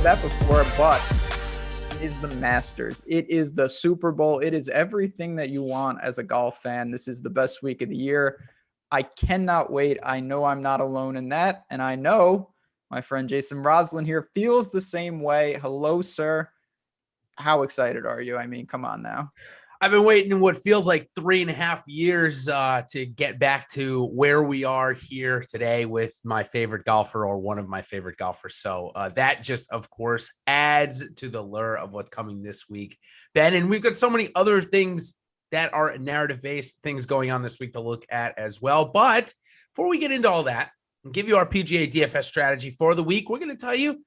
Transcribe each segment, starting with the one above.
that before, but it is the Masters. It is the Super Bowl. It is everything that you want as a golf fan. This is the best week of the year. I cannot wait. I know I'm not alone in that. And I know my friend Jason Rouslin here feels the same way. Hello, sir. How excited are you? I mean, come on now. I've been waiting what feels like 3.5 years to get back to where we are here today with my favorite golfer or one of my favorite golfers. So that just, of course, adds to the lure of what's coming this week, Ben. And we've got so many other things that are narrative-based things going on this week to look at as well. But before we get into all that and give you our PGA DFS strategy for the week, we're going to tell you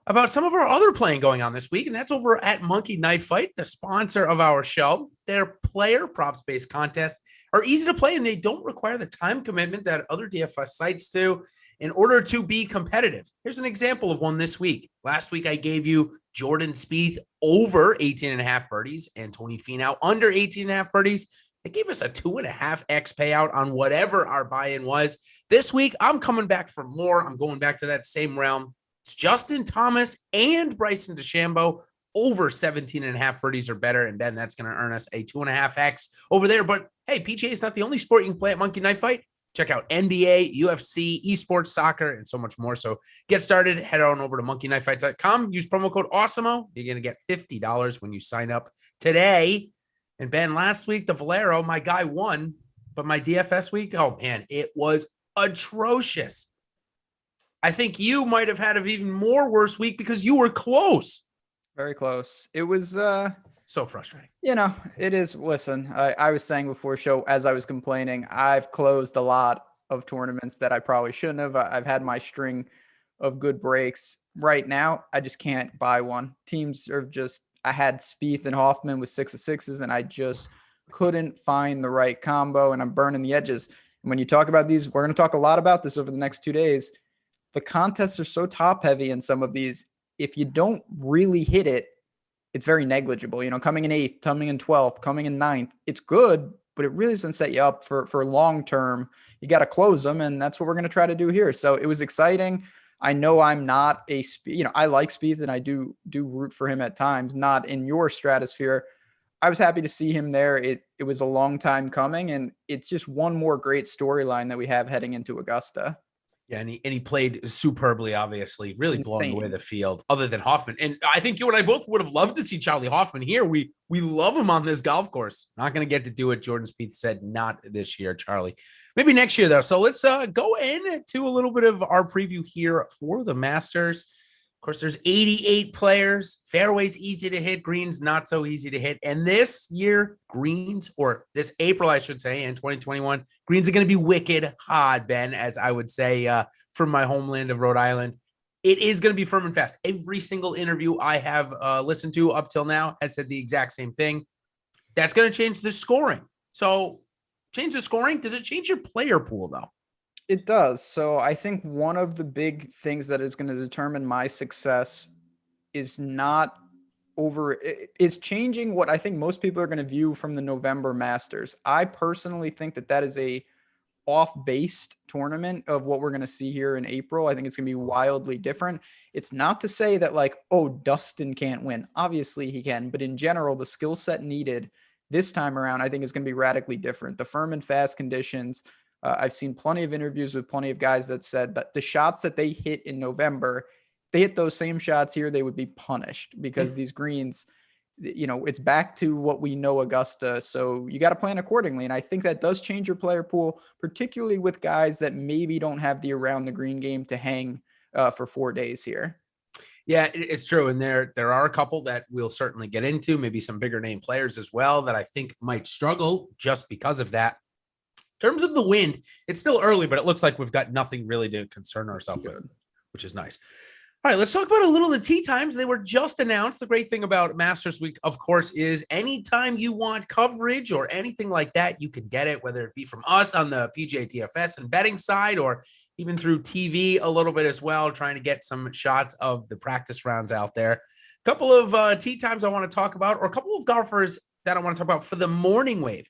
about some of our other playing going on this week, and that's over at Monkey Knife Fight, the sponsor of our show. Their player props-based contests are easy to play, and they don't require the time commitment that other DFS sites do in order to be competitive. Here's an example of one this week. Last week, I gave you Jordan Spieth over 18.5 birdies and Tony Finau under 18.5 birdies. It gave us a 2.5x payout on whatever our buy-in was. This week, I'm coming back for more. I'm going back to that same realm. It's Justin Thomas and Bryson DeChambeau over 17.5 birdies or better. And then that's going to earn us a 2.5x over there. But hey, PGA is not the only sport you can play at Monkey Knife Fight. Check out NBA, UFC, esports, soccer, and so much more. So get started. Head on over to monkeyknifefight.com. Use promo code Awesemo. You're going to get $50 when you sign up today. And Ben, last week, the Valero, my guy won. But my DFS week, oh man, it was atrocious. I think you might have had an even more worse week because you were close. Very close. It was so frustrating. It is. Listen, I was saying before show, as I was complaining, I've closed a lot of tournaments that I probably shouldn't have. I've had my string of good breaks. Right now, I just can't buy one. Teams are just, I had Spieth and Hoffman with 6 of 6s, and I just couldn't find the right combo, and I'm burning the edges. And when you talk about these, we're going to talk a lot about this over the next 2 days. The contests are so top heavy in some of these. If you don't really hit it, it's very negligible. Coming in 8th, coming in 12th, coming in 9th, it's good, but it really doesn't set you up for long term. You got to close them, and that's what we're going to try to do here. So it was exciting. I know I'm not I like Spieth, and I do root for him at times, not in your stratosphere. I was happy to see him there. It was a long time coming, and it's just one more great storyline that we have heading into Augusta. Yeah, and he played superbly, obviously, really blowing away the field, other than Hoffman. And I think you and I both would have loved to see Charlie Hoffman here. We love him on this golf course. Not going to get to do it. Jordan Spieth said not this year, Charlie. Maybe next year, though. So let's go into a little bit of our preview here for the Masters. Of course, there's 88 players. Fairways easy to hit, greens not so easy to hit. And this year, greens, or this April, I should say, in 2021, greens are going to be wicked hard, Ben, as I would say from my homeland of Rhode Island. It is going to be firm and fast. Every single interview I have listened to up till now has said the exact same thing. That's going to change the scoring. So change the scoring. Does it change your player pool, though? It does. So I think one of the big things that is going to determine my success is changing what I think most people are going to view from the November Masters. I personally think that is a off-based tournament of what we're going to see here in April. I think it's going to be wildly different. It's not to say that Dustin can't win. Obviously he can, but in general, the skill set needed this time around, I think is going to be radically different. The firm and fast conditions. I've seen plenty of interviews with plenty of guys that said that the shots that they hit in November, they hit those same shots here, they would be punished because these greens, it's back to what we know Augusta. So you got to plan accordingly. And I think that does change your player pool, particularly with guys that maybe don't have the around the green game to hang for 4 days here. Yeah, it's true. And there are a couple that we'll certainly get into, maybe some bigger name players as well that I think might struggle just because of that. In terms of the wind, it's still early, but it looks like we've got nothing really to concern ourselves with, which is nice. All right, let's talk about a little of the tee times. They were just announced. The great thing about Masters Week, of course, is anytime you want coverage or anything like that, you can get it, whether it be from us on the PGA DFS and betting side or even through TV a little bit as well, trying to get some shots of the practice rounds out there. A couple of tee times I want to talk about, or a couple of golfers that I want to talk about for the morning wave.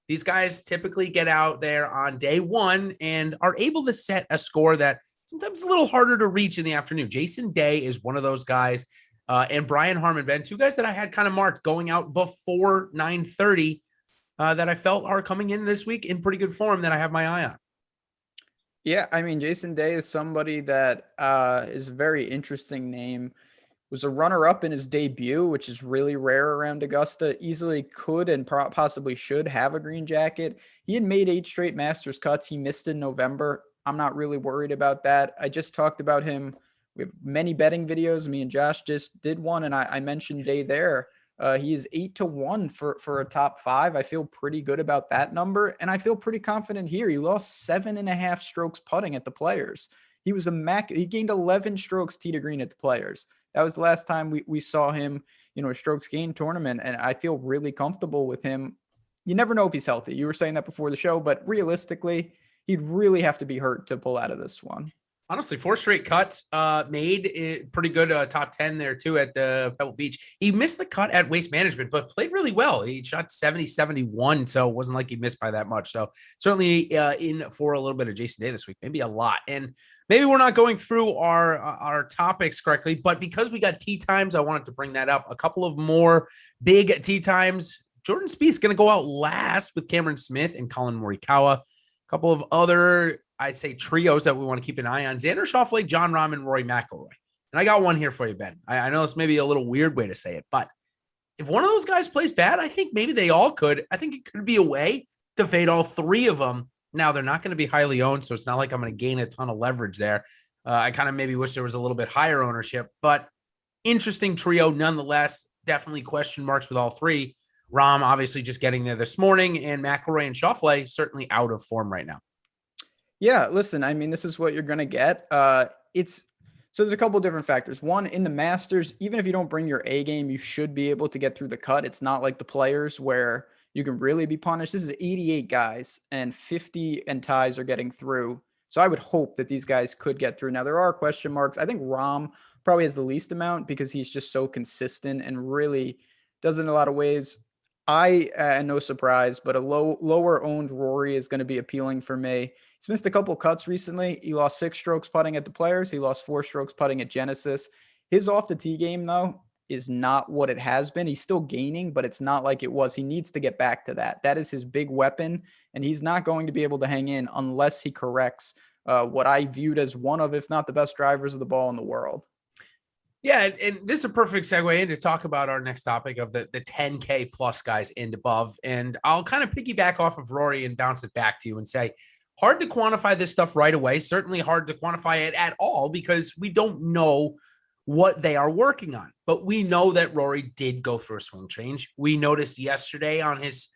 These guys typically get out there on day one and are able to set a score that sometimes a little harder to reach in the afternoon. Jason Day is one of those guys, and Brian Harmon, Ben, two guys that I had kind of marked going out before 9:30 that I felt are coming in this week in pretty good form that I have my eye on. Yeah, I mean, Jason Day is somebody that is a very interesting name. Was a runner-up in his debut, which is really rare around Augusta. Easily could and possibly should have a green jacket. He had made 8 straight Masters cuts. He missed in November. I'm not really worried about that. I just talked about him. We have many betting videos. Me and Josh just did one, and I mentioned Day there. He is 8-1 for a top 5. I feel pretty good about that number, and I feel pretty confident here. He lost 7.5 strokes putting at the Players. He was he gained 11 strokes tee to green at the Players. That was the last time we saw him, a strokes gained tournament, and I feel really comfortable with him. You never know if he's healthy. You were saying that before the show, but realistically, he'd really have to be hurt to pull out of this one. Honestly, 4 straight cuts, made it pretty good top 10 there too at the Pebble Beach. He missed the cut at Waste Management, but played really well. He shot 70-71, so it wasn't like he missed by that much. So certainly in for a little bit of Jason Day this week, maybe a lot. And maybe we're not going through our topics correctly, but because we got tee times, I wanted to bring that up. A couple of more big tee times. Jordan Spieth is going to go out last with Cameron Smith and Colin Morikawa. A couple of other, I'd say, trios that we want to keep an eye on. Xander Schauffele, John Rahm, and Rory McIlroy. And I got one here for you, Ben. I know it's maybe a little weird way to say it, but if one of those guys plays bad, I think maybe they all could. I think it could be a way to fade all 3 of them. Now, they're not going to be highly owned, so it's not like I'm going to gain a ton of leverage there. I kind of maybe wish there was a little bit higher ownership, but interesting trio nonetheless. Definitely question marks with all 3. Rahm obviously just getting there this morning, and McIlroy and Schauffele certainly out of form right now. Yeah, listen, I mean, this is what you're going to get. So there's a couple of different factors. One, in the Masters, even if you don't bring your A game, you should be able to get through the cut. It's not like the Players where you can really be punished. This is 88 guys, and 50 and ties are getting through. So I would hope that these guys could get through. Now, there are question marks. I think Rahm probably has the least amount because he's just so consistent and really does it in a lot of ways. No surprise, but a lower owned Rory is going to be appealing for me. He's missed a couple cuts recently. He lost 6 strokes putting at the Players. He lost 4 strokes putting at Genesis. His off the tee game, though, is not what it has been. He's still gaining, but it's not like it was. He needs to get back to that. That is his big weapon, and he's not going to be able to hang in unless he corrects what I viewed as one of, if not the best drivers of the ball in the world. Yeah, and this is a perfect segue in to talk about our next topic of the 10K plus guys and above. And I'll kind of piggyback off of Rory and bounce it back to you and say, hard to quantify this stuff right away. Certainly hard to quantify it at all because we don't know what they are working on. But we know that Rory did go through a swing change. We noticed yesterday on his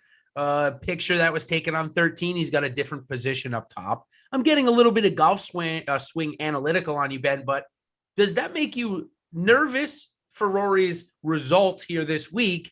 picture that was taken on 13, he's got a different position up top. I'm getting a little bit of golf swing analytical on you, Ben, but does that make you nervous for Rory's results here this week,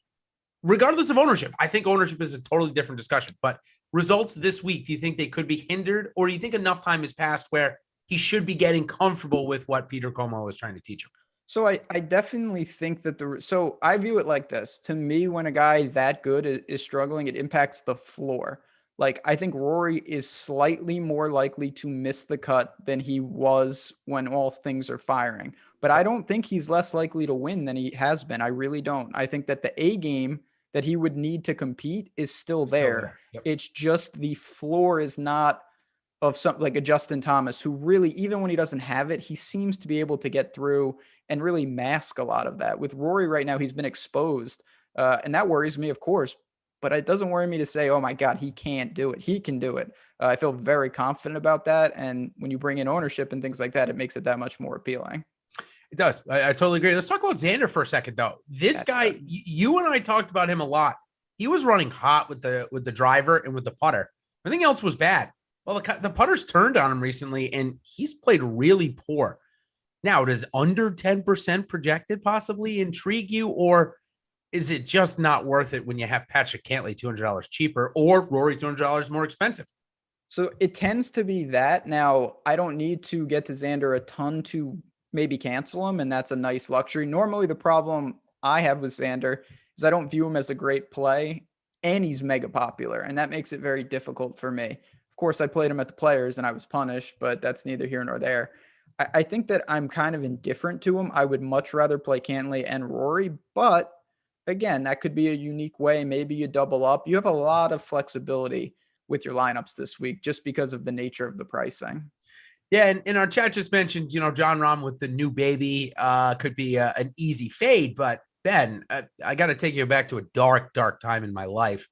regardless of ownership? I think ownership is a totally different discussion, but results this week, do you think they could be hindered, or do you think enough time has passed where he should be getting comfortable with what Peter Como is trying to teach him? So I definitely think that so I view it like this. To me, when a guy that good is struggling, it impacts the floor. Like, I think Rory is slightly more likely to miss the cut than he was when all things are firing. But I don't think he's less likely to win than he has been. I really don't. I think that the A game that he would need to compete is still there. Yep. It's just the floor is not of something like a Justin Thomas, who really, even when he doesn't have it, he seems to be able to get through and really mask a lot of that. With Rory right now, he's been exposed. And that worries me, of course. But it doesn't worry me to say, oh my God, he can't do it. He can do it. I feel very confident about that. And when you bring in ownership and things like that, it makes it that much more appealing. It does. I totally agree. Let's talk about Xander for a second, though. This guy, you and I talked about him a lot. He was running hot with the driver and with the putter. Everything else was bad. Well, the putter's turned on him recently, and he's played really poor. Now, does under 10% projected possibly intrigue you, or is it just not worth it when you have Patrick Cantlay $200 cheaper or Rory $200 more expensive? So it tends to be that. Now, I don't need to get to Xander a ton to maybe cancel him, and that's a nice luxury. Normally, the problem I have with Xander is I don't view him as a great play, and he's mega popular, and that makes it very difficult for me. Of course, I played him at the Players, and I was punished, but that's neither here nor there. I think that I'm kind of indifferent to him. I would much rather play Cantlay and Rory, but again, that could be a unique way. Maybe you double up. You have a lot of flexibility with your lineups this week just because of the nature of the pricing. Yeah, and our chat just mentioned, John Rahm with the new baby could be an easy fade. But Ben, I got to take you back to a dark, dark time in my life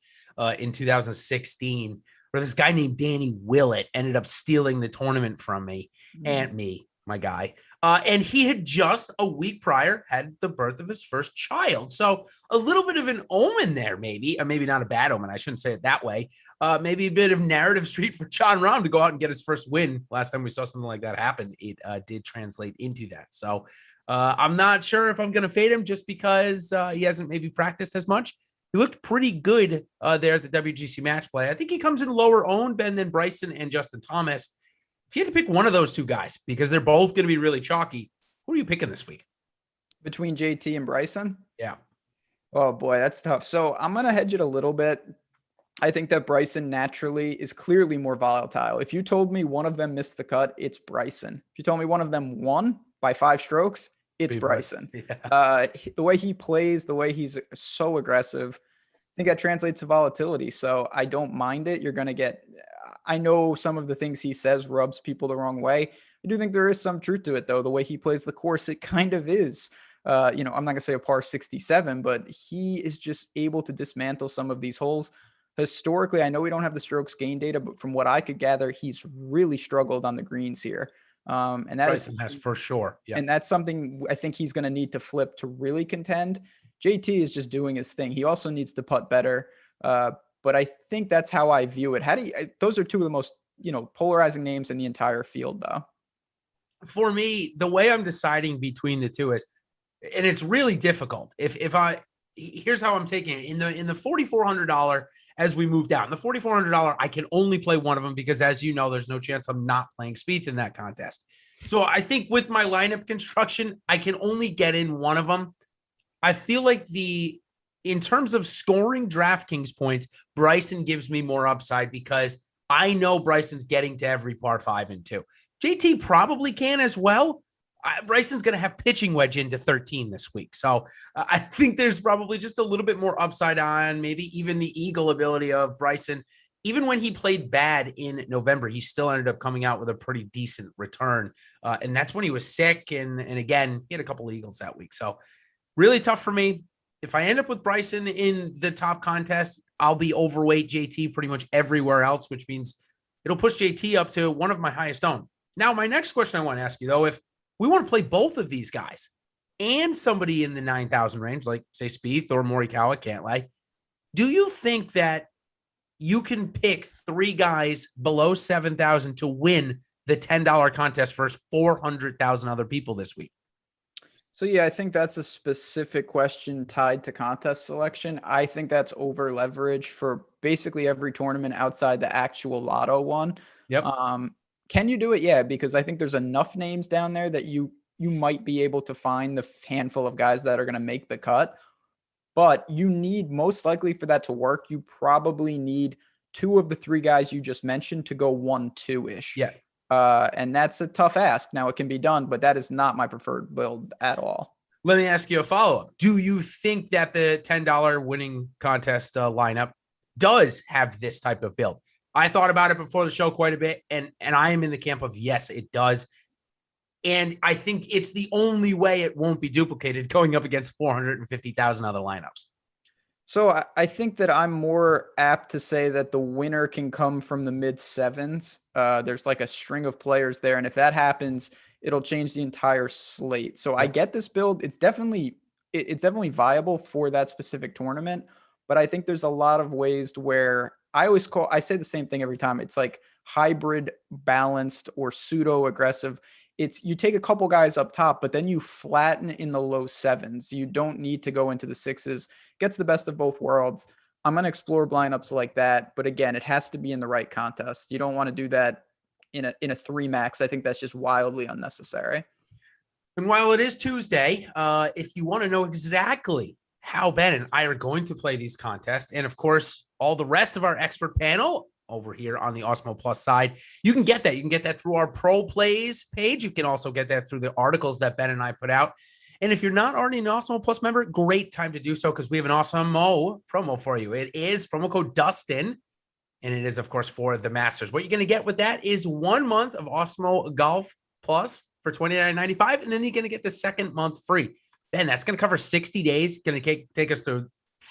in 2016, where this guy named Danny Willett ended up stealing the tournament from me and my guy. And he had just a week prior had the birth of his first child. So a little bit of an omen there, maybe not a bad omen. I shouldn't say it that way. Maybe a bit of narrative street for John Rahm to go out and get his first win. Last time we saw something like that happen, it did translate into that. So I'm not sure if I'm going to fade him just because he hasn't maybe practiced as much. He looked pretty good there at the WGC match play. I think he comes in lower owned, Ben, than Bryson and Justin Thomas. If you had to pick one of those two guys, because they're both going to be really chalky, who are you picking this week? Between JT and Bryson? Yeah. Oh boy, that's tough. So I'm going to hedge it a little bit. I think that Bryson naturally is clearly more volatile. If you told me one of them missed the cut, it's Bryson. If you told me one of them won by 5 strokes, it's Bryson. Yeah. The way he plays, the way he's so aggressive, I think that translates to volatility. So I don't mind it. You're going to get, I know some of the things he says rubs people the wrong way. I do think there is some truth to it, though. The way he plays the course, it kind of is. I'm not going to say a par 67, but he is just able to dismantle some of these holes. Historically, I know we don't have the strokes gain data, but from what I could gather, he's really struggled on the greens here. And that Bryson has for sure. Yeah. And that's something I think he's going to need to flip to really contend. JT is just doing his thing. He also needs to putt better. But I think that's how I view it. Those are two of the most, polarizing names in the entire field, though. For me, the way I'm deciding between the two is, and it's really difficult. Here's how I'm taking it. In the $4,400, as we move down, the $4,400, I can only play one of them because, as you know, there's no chance I'm not playing Spieth in that contest. So I think with my lineup construction, I can only get in one of them. I feel like in terms of scoring DraftKings points, Bryson gives me more upside because I know Bryson's getting to every par 5 and 2. JT probably can as well. Bryson's going to have pitching wedge into 13 this week. So I think there's probably just a little bit more upside on maybe even the eagle ability of Bryson. Even when he played bad in November, he still ended up coming out with a pretty decent return. And that's when he was sick. And again, he had a couple of eagles that week. So really tough for me. If I end up with Bryson in the top contest, I'll be overweight JT pretty much everywhere else, which means it'll push JT up to one of my highest owned. Now, my next question I want to ask you, though, if we want to play both of these guys and somebody in the 9,000 range, like say Spieth or Morikawa, Cantlay, do you think that you can pick 3 guys below 7,000 to win the $10 contest versus 400,000 other people this week? So, yeah, I think that's a specific question tied to contest selection. I think that's over leverage for basically every tournament outside the actual lotto one. Yep. Can you do it? Yeah, because I think there's enough names down there that you might be able to find the handful of guys that are going to make the cut. But you need, most likely for that to work, you probably need 2 of the 3 guys you just mentioned to go 1-2-ish. Yeah. And that's a tough ask. Now it can be done, but that is not my preferred build at all. Let me ask you a follow-up. Do you think that the $10 winning contest lineup does have this type of build? I thought about it before the show quite a bit, and I am in the camp of yes, it does. And I think it's the only way it won't be duplicated going up against 450,000 other lineups. So I think that I'm more apt to say that the winner can come from the mid 7s. There's like a string of players there. And if that happens, it'll change the entire slate. So I get this build. It's definitely viable for that specific tournament. But I think there's a lot of ways to where I say the same thing every time. It's like hybrid, balanced, or pseudo aggressive. It's you take a couple guys up top, but then you flatten in the low 7s. You don't need to go into the 6s. Gets the best of both worlds. I'm going to explore lineups like that. But again, it has to be in the right contest. You don't want to do that in a 3 max. I think that's just wildly unnecessary. And while it is Tuesday, if you want to know exactly how Ben and I are going to play these contests, and of course, all the rest of our expert panel, over here on the Awesemo Plus side. You can get that. You can get that through our Pro Plays page. You can also get that through the articles that Ben and I put out. And if you're not already an Awesemo Plus member, great time to do so because we have an Awesemo promo for you. It is promo code Dustin, and it is, of course, for the Masters. What you're going to get with that is 1 month of Awesemo Golf Plus for $29.95, and then you're going to get the second month free. Ben, that's going to cover 60 days. Going to take us through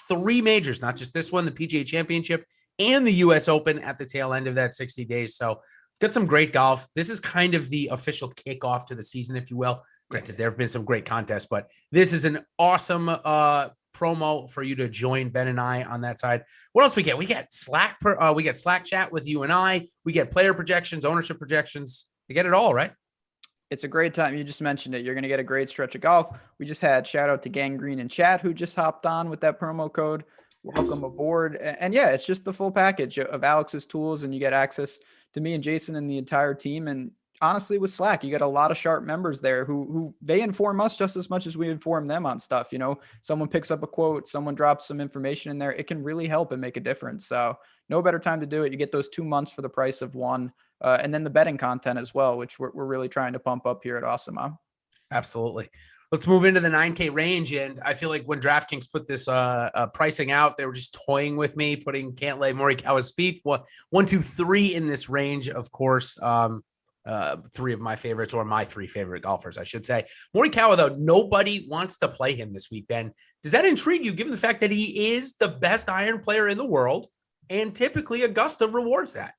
3 majors, not just this one, the PGA Championship and the U.S. Open at the tail end of that 60 days. So got some great golf. This is kind of the official kickoff to the season, if you will. Granted, there have been some great contests, but this is an awesome promo for you to join Ben and I on that side. What else we get? We get Slack chat with you and I. We get player projections, ownership projections. You get it all, right? It's a great time. You just mentioned it. You're going to get a great stretch of golf. We just had shout out to Gangrene in chat who just hopped on with that promo code. Welcome aboard. And yeah, it's just the full package of Alex's tools, and you get access to me and Jason and the entire team. And honestly, with Slack, you get a lot of sharp members there who they inform us just as much as we inform them on stuff. You know, someone picks up a quote, someone drops some information in there. It can really help and make a difference. So no better time to do it. You get those 2 months for the price of one. And then the betting content as well, which we're really trying to pump up here at Awesemo. Absolutely. Let's move into the 9K range. And I feel like when DraftKings put this pricing out, they were just toying with me, putting Cantlay, Morikawa, Spieth, 1, 2, 3 in this range. Of course, 3 of my favorites, or my 3 favorite golfers, I should say. Morikawa, though, nobody wants to play him this week, Ben. Does that intrigue you, given the fact that he is the best iron player in the world, and typically Augusta rewards that?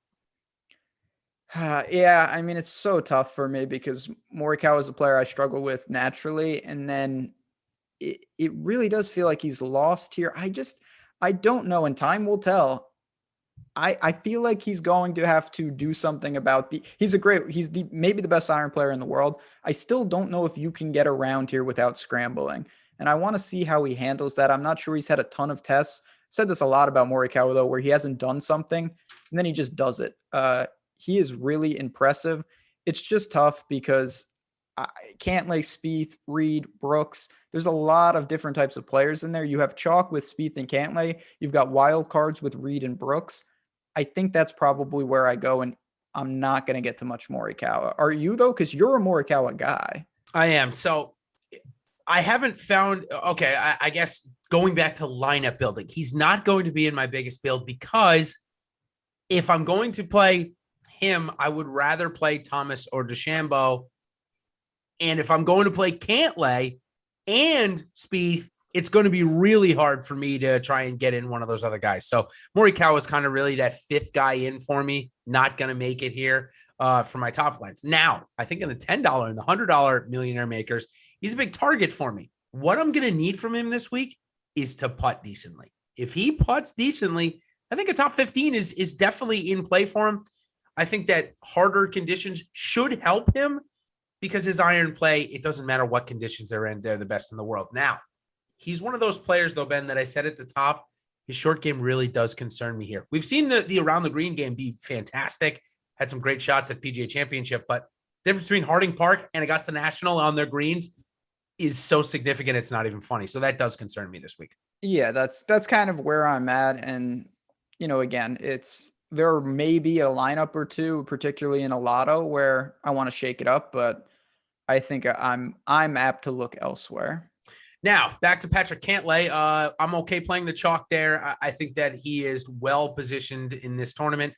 Yeah, I mean, it's so tough for me because Morikawa is a player I struggle with naturally. And then it really does feel like he's lost here. I don't know. And time will tell. I feel like he's going to have to do something about he's maybe the best iron player in the world. I still don't know if you can get around here without scrambling. And I want to see how he handles that. I'm not sure he's had a ton of tests. I've said this a lot about Morikawa, though, where he hasn't done something and then he just does it. He is really impressive. It's just tough because Cantlay, Spieth, Reed, Brooks. There's a lot of different types of players in there. You have chalk with Spieth and Cantlay. You've got wild cards with Reed and Brooks. I think that's probably where I go, and I'm not going to get to much Morikawa. Are you, though? Because you're a Morikawa guy. I am. So I haven't found – okay, I guess going back to lineup building, he's not going to be in my biggest build because if I'm going to play – him, I would rather play Thomas or DeChambeau. And if I'm going to play Cantlay and Spieth, it's going to be really hard for me to try and get in one of those other guys. So Morikawa is kind of really that 5th guy in for me. Not going to make it here for my top lines. Now, I think in the $10 and the $100 millionaire makers, he's a big target for me. What I'm going to need from him this week is to putt decently. If he putts decently, I think a top 15 is definitely in play for him. I think that harder conditions should help him because his iron play, it doesn't matter what conditions they're in, they're the best in the world. Now, he's one of those players, though, Ben, that I said at the top, his short game really does concern me here. We've seen the around the green game be fantastic, had some great shots at PGA Championship, but the difference between Harding Park and Augusta National on their greens is so significant, it's not even funny. So that does concern me this week. Yeah, that's kind of where I'm at. And, you know, again, there may be a lineup or two, particularly in a lotto, where I want to shake it up, but I think I'm apt to look elsewhere. Now, back to Patrick Cantlay. I'm okay playing the chalk there. I think that he is well positioned in this tournament.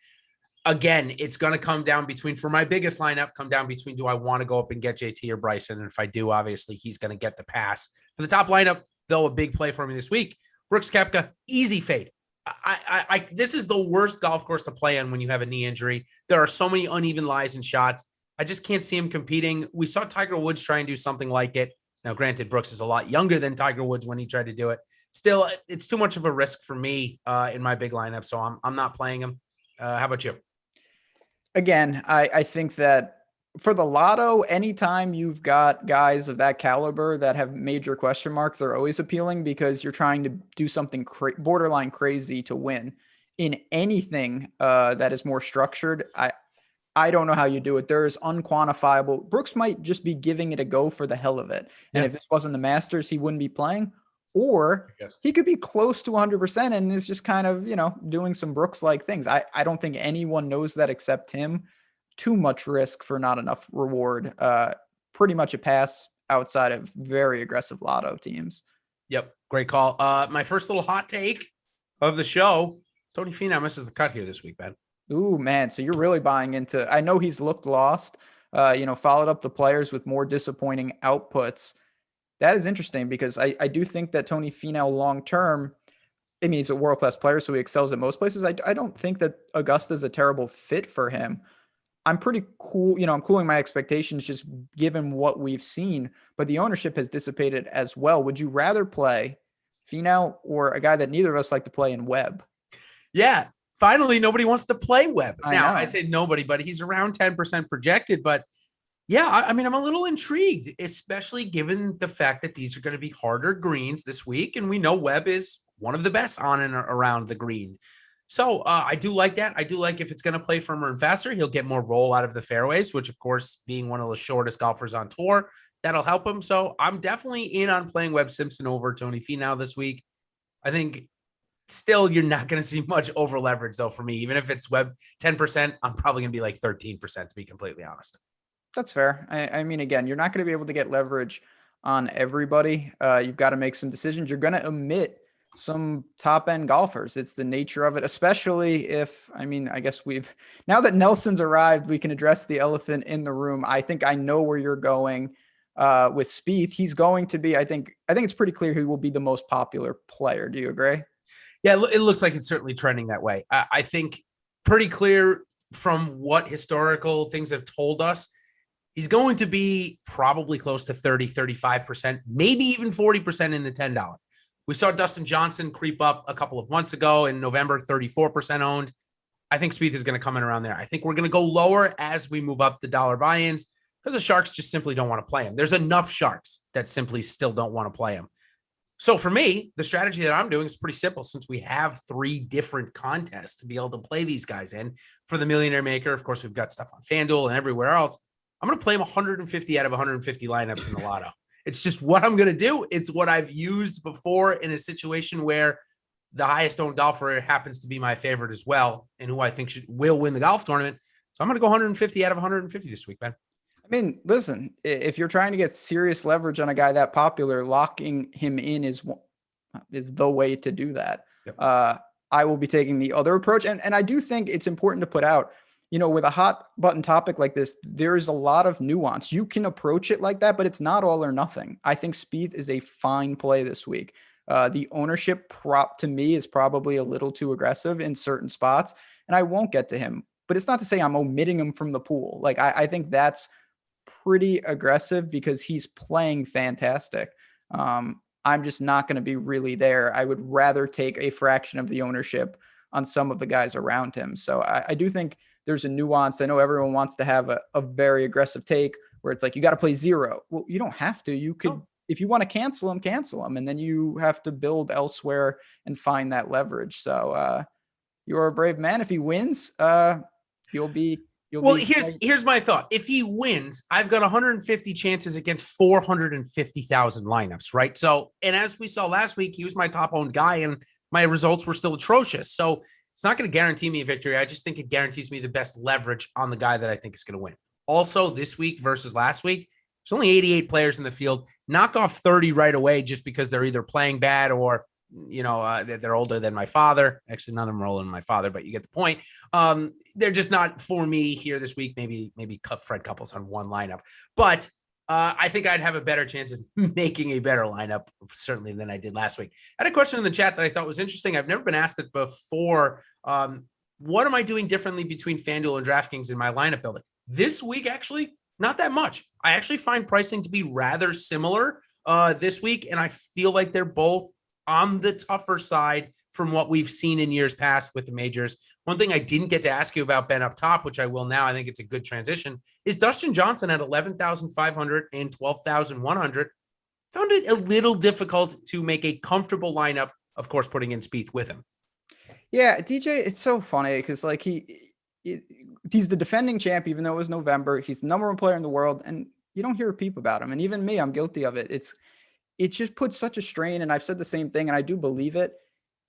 Again, it's going to come down between, for my biggest lineup, do I want to go up and get JT or Bryson? And if I do, obviously, he's going to get the pass. For the top lineup, though, a big play for me this week, Brooks Koepka, easy fade. This is the worst golf course to play on when you have a knee injury. There are so many uneven lies and shots. I just can't see him competing. We saw Tiger Woods try and do something like it. Now, granted, Brooks is a lot younger than Tiger Woods when he tried to do it. Still, it's too much of a risk for me in my big lineup, so I'm not playing him. How about you? Again, I think that for the lotto, anytime you've got guys of that caliber that have major question marks, they're always appealing because you're trying to do something borderline crazy to win. In anything that is more structured, I don't know how you do it. There is unquantifiable. Brooks might just be giving it a go for the hell of it. And if this wasn't the Masters, he wouldn't be playing. or he could be close to 100% and is just kind of, doing some Brooks-like things. I don't think anyone knows that except him. Too much risk for not enough reward. Pretty much a pass outside of very aggressive lotto teams. Yep. Great call. My first little hot take of the show, Tony Finau misses the cut here this week, Ben. Ooh, man. So you're really buying into, I know he's looked lost, followed up the players with more disappointing outputs. That is interesting because I do think that Tony Finau long-term, I mean, he's a world-class player, so he excels at most places. I don't think that Augusta is a terrible fit for him. I'm pretty cool. I'm cooling my expectations just given what we've seen, but the ownership has dissipated as well. Would you rather play Finau or a guy that neither of us like to play in Webb? Yeah. Finally, nobody wants to play Webb. I say nobody, but he's around 10% projected. But yeah, I'm a little intrigued, especially given the fact that these are going to be harder greens this week. And we know Webb is one of the best on and around the green. So I do like that. I do like if it's going to play firmer and faster, he'll get more roll out of the fairways, which of course, being one of the shortest golfers on tour, that'll help him. So I'm definitely in on playing Webb Simpson over Tony Finau this week. I think still you're not going to see much over leverage though for me. Even if it's Webb 10%, I'm probably going to be like 13% to be completely honest. That's fair. I mean, again, you're not going to be able to get leverage on everybody. You've got to make some decisions. You're going to omit some top end golfers. It's the nature of it, especially if, I guess now that Nelson's arrived, we can address the elephant in the room. I think I know where you're going with Spieth. He's going to be, I think it's pretty clear he will be the most popular player. Do you agree? Yeah, it looks like it's certainly trending that way. I think pretty clear from what historical things have told us. He's going to be probably close to 30, 35%, maybe even 40% in the $10. We saw Dustin Johnson creep up a couple of months ago in November, 34% owned. I think Spieth is going to come in around there. I think we're going to go lower as we move up the dollar buy-ins because the Sharks just simply don't want to play him. There's enough Sharks that simply still don't want to play him. So for me, the strategy that I'm doing is pretty simple since we have 3 different contests to be able to play these guys in. For the Millionaire Maker, of course, we've got stuff on FanDuel and everywhere else. I'm going to play him 150 out of 150 lineups in the lotto. It's just what I'm going to do. It's what I've used before in a situation where the highest owned golfer happens to be my favorite as well, and who I think will win the golf tournament. So I'm going to go 150 out of 150 this week, Ben. I mean, listen, if you're trying to get serious leverage on a guy that popular, locking him in is the way to do that. Yep. I will be taking the other approach. And I do think it's important to put out, with a hot button topic like this, there's a lot of nuance. You can approach it like that, but it's not all or nothing. I think Spieth is a fine play this week. The ownership prop to me is probably a little too aggressive in certain spots, and I won't get to him. But it's not to say I'm omitting him from the pool. Like I think that's pretty aggressive because he's playing fantastic. I'm just not going to be really there. I would rather take a fraction of the ownership on some of the guys around him. So I do think there's a nuance. I know everyone wants to have a very aggressive take where it's like, you got to play 0. Well, you don't have to. You could, if you want to cancel them. And then you have to build elsewhere and find that leverage. So you're a brave man. If he wins, here's my thought. If he wins, I've got 150 chances against 450,000 lineups, right? So, and as we saw last week, he was my top owned guy and my results were still atrocious. So it's not going to guarantee me a victory. I just think it guarantees me the best leverage on the guy that I think is going to win. Also, this week versus last week, there's only 88 players in the field. Knock off 30 right away just because they're either playing bad or they're older than my father. Actually, none of them are older than my father, but you get the point. They're just not for me here this week. Maybe Fred Couples on one lineup, but I think I'd have a better chance of making a better lineup certainly than I did last week. I had a question in the chat that I thought was interesting. I've never been asked it before. What am I doing differently between FanDuel and DraftKings in my lineup building this week? Actually, not that much. I actually find pricing to be rather similar this week, and I feel like they're both on the tougher side from what we've seen in years past with the majors. One thing I didn't get to ask you about, Ben, up top, which I will now, I think it's a good transition, is Dustin Johnson at 11,500 and 12,100. Found it a little difficult to make a comfortable lineup, of course, putting in Spieth with him. Yeah, DJ, it's so funny because like he's the defending champ, even though it was November. He's the number 1 player in the world, and you don't hear a peep about him. And even me, I'm guilty of it. it just puts such a strain. And I've said the same thing, and I do believe it.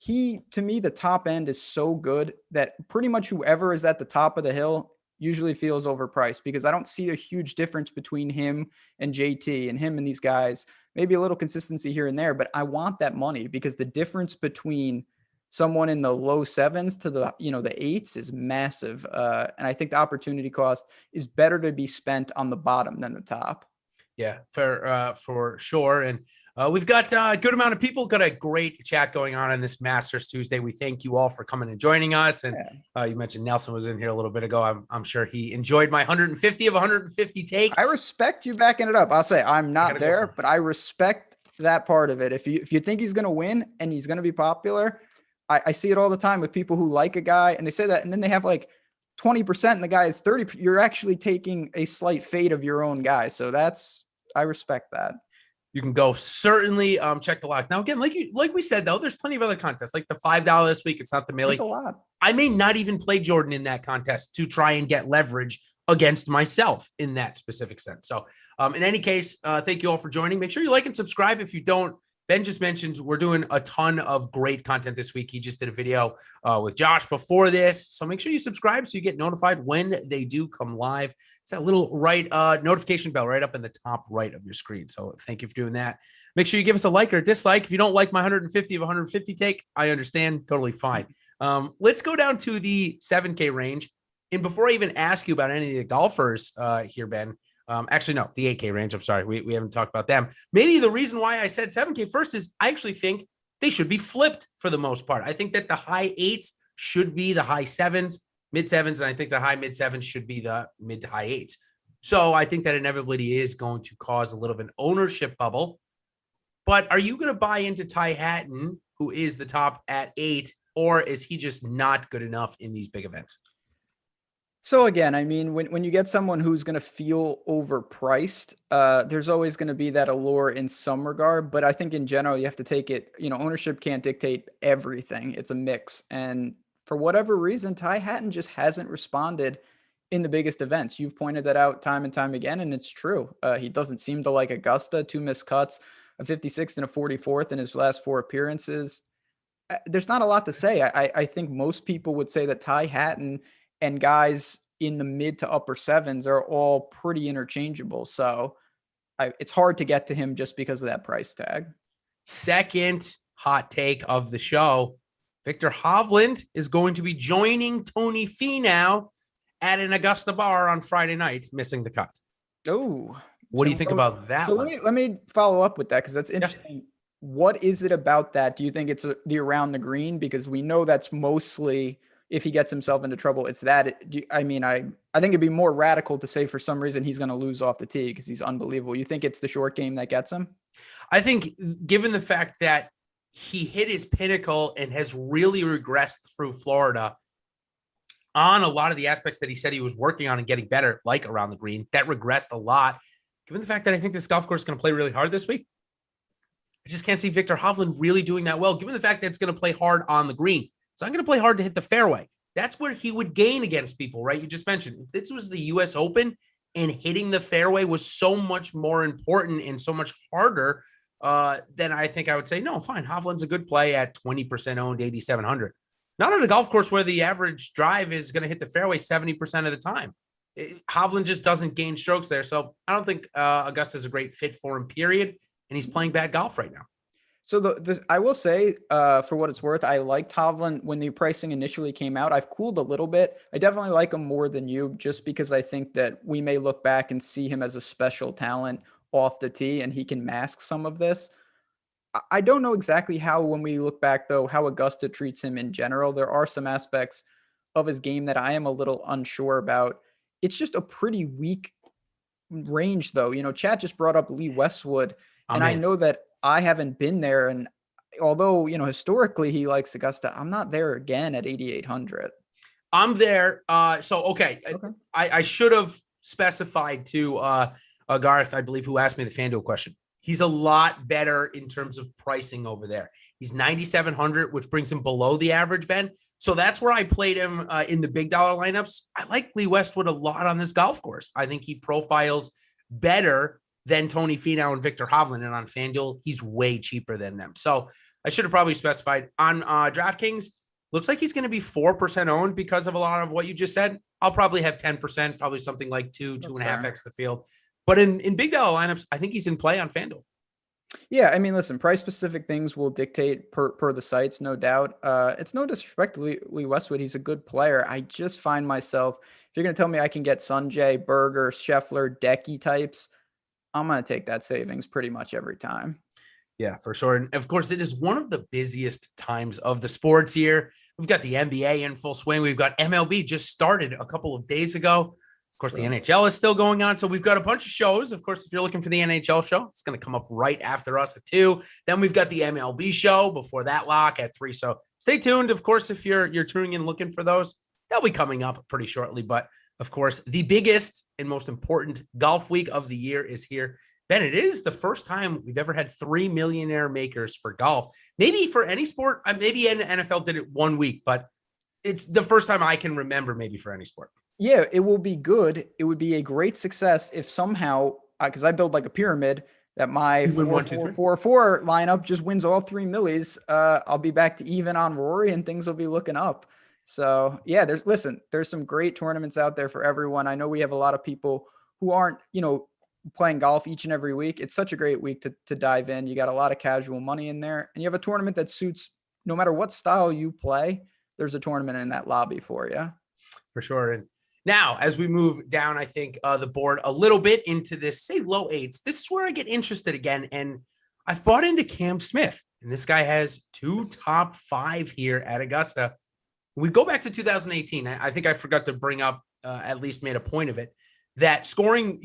To me, the top end is so good that pretty much whoever is at the top of the hill usually feels overpriced, because I don't see a huge difference between him and JT and him and these guys. Maybe a little consistency here and there, but I want that money because the difference between someone in the low sevens to the eights is massive. And I think the opportunity cost is better to be spent on the bottom than the top. Yeah, for sure. And we've got a good amount of people, got a great chat going on this Masters Tuesday. We thank you all for coming and joining us. And you mentioned Nelson was in here a little bit ago. I'm sure he enjoyed my 150 of 150 take. I respect you backing it up. I'll say I'm not there, but I respect that part of it. If you think he's going to win and he's going to be popular, I see it all the time with people who like a guy and they say that, and then they have like 20% and the guy is 30. You're actually taking a slight fade of your own guy. So I respect that. You can go certainly check the lock. Now, again, like we said, though, there's plenty of other contests like the $5 this week. It's not the Millie. There's a lot. I may not even play Jordan in that contest to try and get leverage against myself in that specific sense. So in any case, thank you all for joining. Make sure you like and subscribe. If you don't, Ben just mentioned we're doing a ton of great content this week. He just did a video with Josh before this. So make sure you subscribe so you get notified when they do come live. It's that little notification bell right up in the top right of your screen. So thank you for doing that. Make sure you give us a like or a dislike. If you don't like my 150 of 150 take, I understand. Totally fine. Let's go down to the 7K range. And before I even ask you about any of the golfers here, Ben, actually, no, the 8K range. I'm sorry. We haven't talked about them. Maybe the reason why I said 7K first is I actually think they should be flipped for the most part. I think that the high eights should be the high sevens, mid sevens, and I think the high mid sevens should be the mid to high eights. So I think that inevitably is going to cause a little bit of an ownership bubble. But are you going to buy into Ty Hatton, who is the top at 8, or is he just not good enough in these big events? So again, I mean, when you get someone who's going to feel overpriced, there's always going to be that allure in some regard. But I think in general, you have to take it, ownership can't dictate everything. It's a mix. And for whatever reason, Ty Hatton just hasn't responded in the biggest events. You've pointed that out time and time again, and it's true. He doesn't seem to like Augusta, 2 missed cuts, a 56th and a 44th in his last 4 appearances. There's not a lot to say. I think most people would say that Ty Hatton and guys in the mid to upper sevens are all pretty interchangeable. So it's hard to get to him just because of that price tag. Second hot take of the show, Viktor Hovland is going to be joining Tony Finau at an Augusta bar on Friday night, missing the cut. Oh, what do you think about that? So let me follow up with that, because that's interesting. Yeah. What is it about that? Do you think it's the around the green? Because we know that's mostly if he gets himself into trouble, it's that. I think it'd be more radical to say for some reason he's going to lose off the tee because he's unbelievable. You think it's the short game that gets him? I think given the fact that he hit his pinnacle and has really regressed through Florida on a lot of the aspects that he said he was working on and getting better, like around the green, that regressed a lot. Given the fact that I think this golf course is going to play really hard this week, I just can't see Viktor Hovland really doing that well, given the fact that it's going to play hard on the green. So I'm going to play hard to hit the fairway. That's where he would gain against people, right? You just mentioned if this was the U.S. Open and hitting the fairway was so much more important and so much harder, then I think I would say, no, fine. Hovland's a good play at 20% owned, 8,700. Not on a golf course where the average drive is going to hit the fairway 70% of the time. Hovland just doesn't gain strokes there. So I don't think Augusta's a great fit for him, period. And he's playing bad golf right now. So I will say, for what it's worth, I liked Hovland when the pricing initially came out. I've cooled a little bit. I definitely like him more than you, just because I think that we may look back and see him as a special talent off the tee, and he can mask some of this. I don't know exactly how, when we look back, though, how Augusta treats him in general. There are some aspects of his game that I am a little unsure about. It's just a pretty weak range, though. Chad just brought up Lee Westwood, and I know that I haven't been there. And although, historically he likes Augusta, I'm not there again at 8,800. I'm there. Okay. I should have specified to Garth, I believe, who asked me the FanDuel question. He's a lot better in terms of pricing over there. He's 9,700, which brings him below the average, Ben. So that's where I played him in the big dollar lineups. I like Lee Westwood a lot on this golf course. I think he profiles better then Tony Finau and Victor Hovland. And on FanDuel, he's way cheaper than them. So I should have probably specified on DraftKings. Looks like he's going to be 4% owned because of a lot of what you just said. I'll probably have 10%, probably something like 2.5x the field. But in big dollar lineups, I think he's in play on FanDuel. Yeah, I mean, listen, price specific things will dictate per the sites, no doubt. It's no disrespect to Lee Westwood. He's a good player. I just find myself, if you're going to tell me I can get Sanjay, Berger, Scheffler, Decky types, I'm going to take that savings pretty much every time. Yeah, for sure. And of course, it is one of the busiest times of the sports year. We've got the NBA in full swing. We've got MLB just started a couple of days ago. Of course, the NHL is still going on. So we've got a bunch of shows. Of course, if you're looking for the NHL show, it's going to come up right after us at 2. Then we've got the MLB show before that lock at 3. So stay tuned. Of course, if you're tuning in looking for those, they'll be coming up pretty shortly. But of course, the biggest and most important golf week of the year is here. Ben, it is the first time we've ever had 3 millionaire makers for golf. Maybe for any sport, maybe NFL did it 1 week, but it's the first time I can remember maybe for any sport. Yeah, it will be good. It would be a great success if somehow, because I build like a pyramid, that my 4-4-4 lineup just wins all 3 millies. I'll be back to even on Rory and things will be looking up. So yeah, there's some great tournaments out there for everyone. I know we have a lot of people who aren't, playing golf each and every week. It's such a great week to dive in. You got a lot of casual money in there and you have a tournament that suits no matter what style you play. There's a tournament in that lobby for you. For sure. And now as we move down, I think the board a little bit into this, say low 8s, this is where I get interested again. And I've bought into Cam Smith and this guy has 2 top 5 here at Augusta. We go back to 2018. I think I forgot to bring up, at least made a point of it, that scoring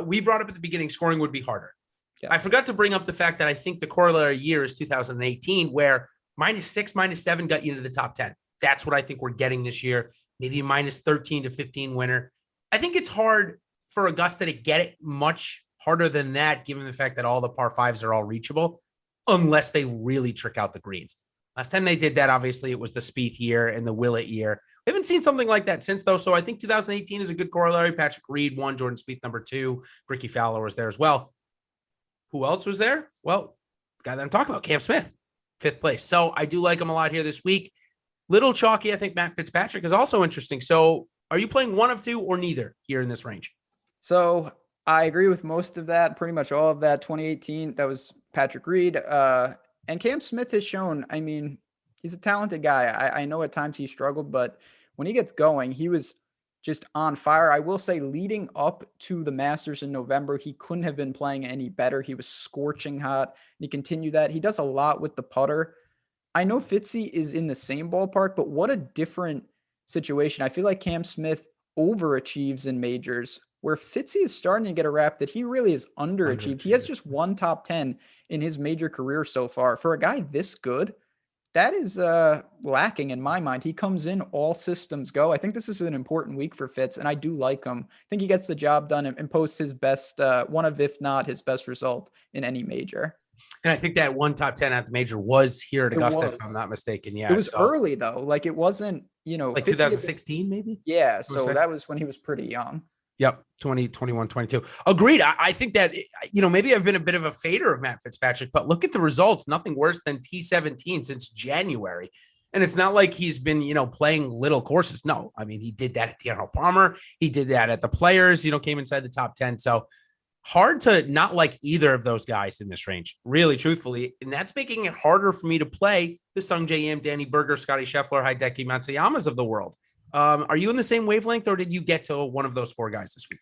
we brought up at the beginning, scoring would be harder. Yeah. I forgot to bring up the fact that I think the corollary year is 2018, where -6, -7 got you into the top 10. That's what I think we're getting this year. Maybe a -13 to 15 winner. I think it's hard for Augusta to get it much harder than that, given the fact that all the par 5s are all reachable, unless they really trick out the greens. Last time they did that, obviously, it was the Spieth year and the Willett year. We haven't seen something like that since, though. So I think 2018 is a good corollary. Patrick Reed won, Jordan Spieth number 2, Ricky Fowler was there as well. Who else was there? Well, the guy that I'm talking about, Cam Smith, 5th place. So I do like him a lot here this week. Little chalky. I think Matt Fitzpatrick is also interesting. So are you playing one of 2 or neither here in this range? So I agree with most of that, pretty much all of that. 2018, that was Patrick Reed. And Cam Smith has shown, I mean, he's a talented guy. I know at times he struggled, but when he gets going, he was just on fire. I will say leading up to the Masters in November, he couldn't have been playing any better. He was scorching hot and he continued that. He does a lot with the putter. I know Fitzy is in the same ballpark, but what a different situation. I feel like Cam Smith overachieves in majors where Fitzy is starting to get a rap that he really is underachieved. He has just 1 top 10 in his major career so far. For a guy this good, that is lacking in my mind. He comes in, all systems go. I think this is an important week for Fitz, and I do like him. I think he gets the job done and posts his best, one of, if not his best result in any major. And I think that 1 top 10 at the major was here at Augusta, if I'm not mistaken. Yeah. It was early, though. Like, it wasn't, like 2016, maybe? Yeah. So that was when he was pretty young. Yep. 20, 21, 22. Agreed. I think that, maybe I've been a bit of a fader of Matt Fitzpatrick, but look at the results. Nothing worse than T17 since January. And it's not like he's been, playing little courses. No, I mean, he did that at the Arnold Palmer. He did that at the Players, came inside the top 10. So hard to not like either of those guys in this range, really, truthfully. And that's making it harder for me to play the Sung J M, Danny Berger, Scotty Scheffler, Hideki Matsuyamas of the world. Are you in the same wavelength, or did you get to one of those 4 guys this week?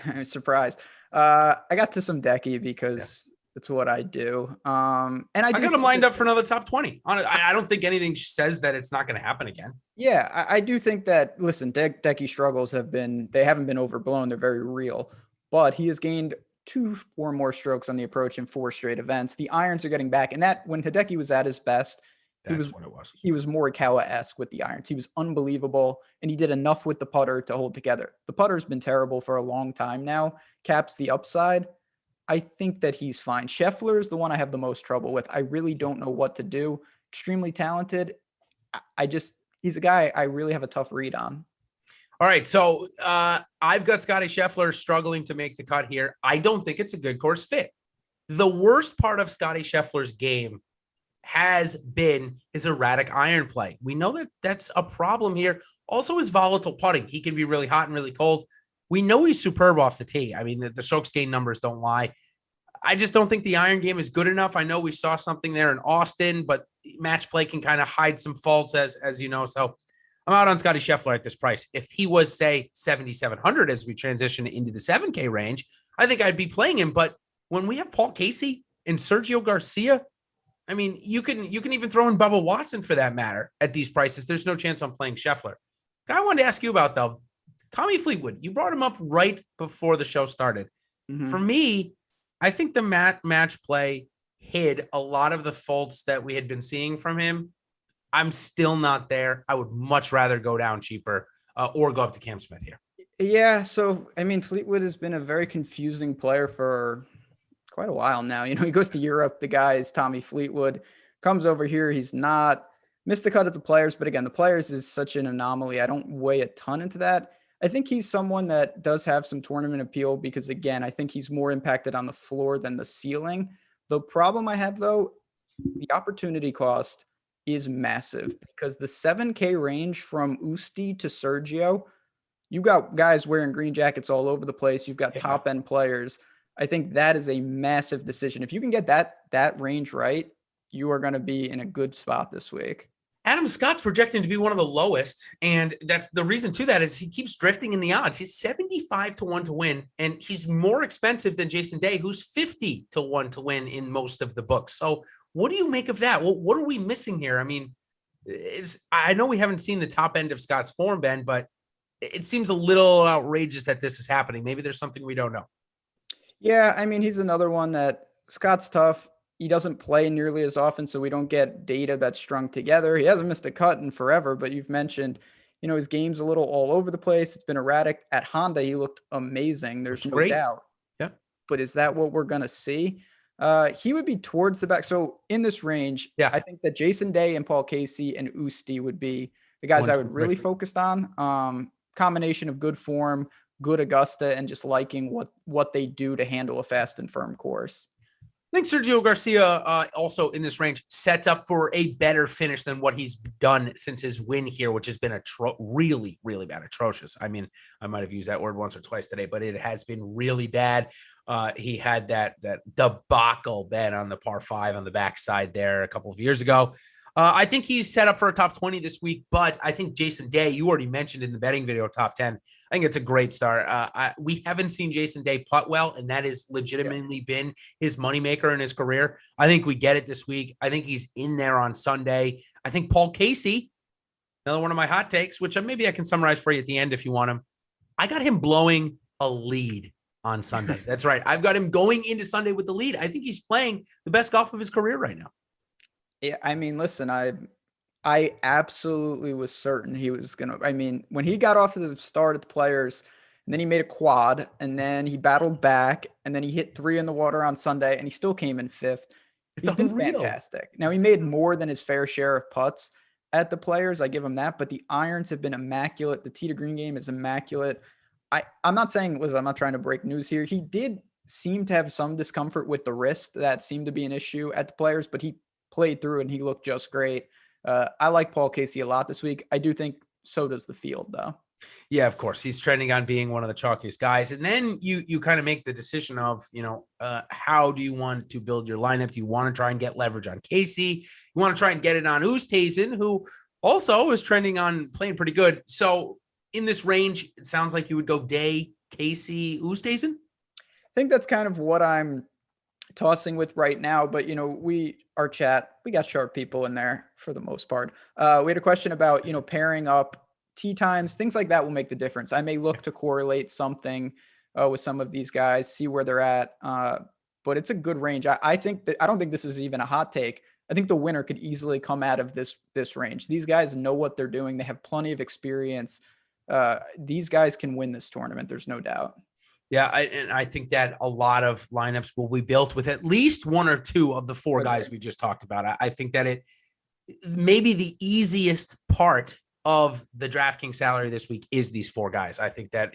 I'm surprised. I got to some Decky because it's what I do. And I got him lined up for another top 20. I don't think anything says that it's not going to happen again. Yeah, I do think that, listen, Decky struggles haven't been overblown. They're very real, but he has gained 2 or more strokes on the approach in 4 straight events. The irons are getting back. And that when Hideki was at his best, That's what it was. He was Morikawa-esque with the irons. He was unbelievable, and he did enough with the putter to hold together. The putter's been terrible for a long time now. Caps the upside. I think that he's fine. Scheffler is the one I have the most trouble with. I really don't know what to do. Extremely talented. He's a guy I really have a tough read on. All right. So I've got Scotty Scheffler struggling to make the cut here. I don't think it's a good course fit. The worst part of Scotty Scheffler's game has been his erratic iron play. We know that that's a problem here. Also, his volatile putting. He can be really hot and really cold. We know he's superb off the tee. I mean, the strokes gain numbers don't lie. I just don't think the iron game is good enough. I know we saw something there in Austin, but match play can kind of hide some faults, as you know. So I'm out on Scotty Scheffler at this price. If he was, say, 7,700 as we transition into the 7K range, I think I'd be playing him. But when we have Paul Casey and Sergio Garcia, I mean, you can even throw in Bubba Watson for that matter at these prices. There's no chance I'm playing Scheffler. Guy I wanted to ask you about, though, Tommy Fleetwood. You brought him up right before the show started. For me, I think the match play hid a lot of the faults that we had been seeing from him. I'm still not there. I would much rather go down cheaper or go up to Cam Smith here. Yeah. So, I mean, Fleetwood has been a very confusing player for quite a while now. You know, he goes to Europe. The guy is Tommy Fleetwood, comes over here. He's not missed the cut at the Players. But again, the Players is such an anomaly. I don't weigh a ton into that. I think he's someone that does have some tournament appeal because, again, I think he's more impacted on the floor than the ceiling. The problem I have, though, the opportunity cost is massive because the 7K range from Usti to Sergio, you got guys wearing green jackets all over the place. You've got top end players. I think that is a massive decision. If you can get that range right, you are going to be in a good spot this week. Adam Scott's projecting to be one of the lowest, and that's the reason to that is he keeps drifting in the odds. He's 75 to 1 to win, and he's more expensive than Jason Day, who's 50 to 1 to win in most of the books. So what do you make of that? Well, what are we missing here? I mean, I know we haven't seen the top end of Scott's form, Ben, but it seems a little outrageous that this is happening. Maybe there's something we don't know. Yeah, I mean, he's another one that Scott's tough. He doesn't play nearly as often, so we don't get data that's strung together. He hasn't missed a cut in forever, but you've mentioned, you know, his game's a little all over the place. It's been erratic. At Honda, he looked amazing. There's no doubt. Yeah. But is that what we're going to see? He would be towards the back. So in this range, I think that Jason Day and Paul Casey and Usti would be the guys I would really focus on. Combination of good form, good Augusta, and just liking what they do to handle a fast and firm course. I think Sergio Garcia also in this range sets up for a better finish than what he's done since his win here, which has been really, really bad, atrocious. I mean, I might have used that word once or twice today, but it has been really bad. He had that debacle bet on the par 5 on the backside there a couple of years ago. I think he's set up for a top 20 this week, but I think Jason Day, you already mentioned in the betting video, top 10. I think it's a great start. We haven't seen Jason Day putt well, and that has legitimately been his moneymaker in his career. I think we get it this week. I think he's in there on Sunday. I think Paul Casey, another one of my hot takes, which maybe I can summarize for you at the end if you want him. I got him blowing a lead on Sunday. That's right. I've got him going into Sunday with the lead. I think he's playing the best golf of his career right now. Yeah, I mean, listen, I absolutely was certain he was going to, I mean, when he got off to the start at the Players, and then he made a quad, and then he battled back, and then he hit 3 in the water on Sunday, and he still came in 5th. He's been fantastic. Now, he made more than his fair share of putts at the Players. I give him that, but the irons have been immaculate. The tee to green game is immaculate. I'm not saying, listen, I'm not trying to break news here. He did seem to have some discomfort with the wrist. That seemed to be an issue at the Players, but he played through and he looked just great. I like Paul Casey a lot this week. I do think so does the field, though. Yeah, of course. He's trending on being one of the chalkiest guys. And then you kind of make the decision of, how do you want to build your lineup? Do you want to try and get leverage on Casey? You want to try and get it on Oosthuizen, who also is trending on playing pretty good. So in this range, it sounds like you would go Day, Casey, Oosthuizen? I think that's kind of what I'm tossing with right now, but we got sharp people in there for the most part. We had a question about, pairing up tee times, things like that will make the difference. I may look to correlate something with some of these guys, see where they're at. But it's a good range. I don't think this is even a hot take. I think the winner could easily come out of this range. These guys know what they're doing. They have plenty of experience. These guys can win this tournament. There's no doubt. Yeah, I think that a lot of lineups will be built with at least one or two of the 4 guys we just talked about. I think that it maybe the easiest part of the DraftKings salary this week is these four guys. I think that,